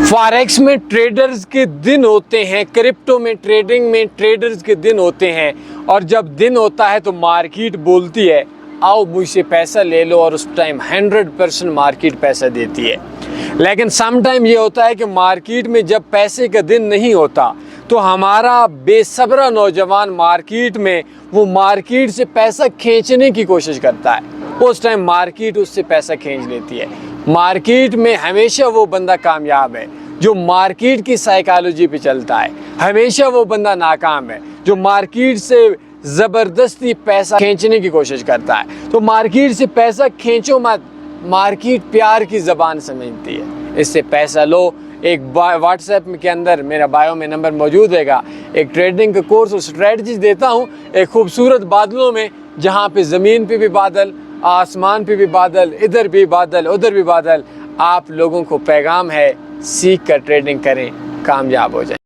Forex में traders के दिन होते हैं, क्रिप्टो में ट्रेडिंग में ट्रेडर्स के दिन होते हैं, और जब दिन होता है तो मार्केट बोलती है आओ मुझसे पैसा ले लो, और उस टाइम 100% मार्केट पैसा देती है। लेकिन सम टाइम ये होता है कि मार्केट में जब पैसे का दिन नहीं होता तो हमारा बेसब्रा नौजवान मार्केट में वो मार्केट से पैसा खींचने की कोशिश करता है, उस टाइम मार्केट उससे पैसा खींच लेती है। मार्केट में हमेशा वो बंदा कामयाब है जो मार्केट की साइकोलॉजी पे चलता है, हमेशा वो बंदा नाकाम है जो मार्केट से ज़बरदस्ती पैसा खींचने की कोशिश करता है। तो मार्केट से पैसा खींचो मत, मार्केट प्यार की ज़बान समझती है, इससे पैसा लो। एक व्हाट्सएप के अंदर मेरा बायो में नंबर मौजूद रहेगा, एक ट्रेडिंग का कोर्स और स्ट्रेटजीज देता हूँ एक खूबसूरत बादलों में, जहाँ पे ज़मीन पे भी बादल, आसमान पे भी बादल, इधर भी बादल उधर भी बादल। आप लोगों को पैगाम है, सीख कर ट्रेडिंग करें, कामयाब हो जाएं।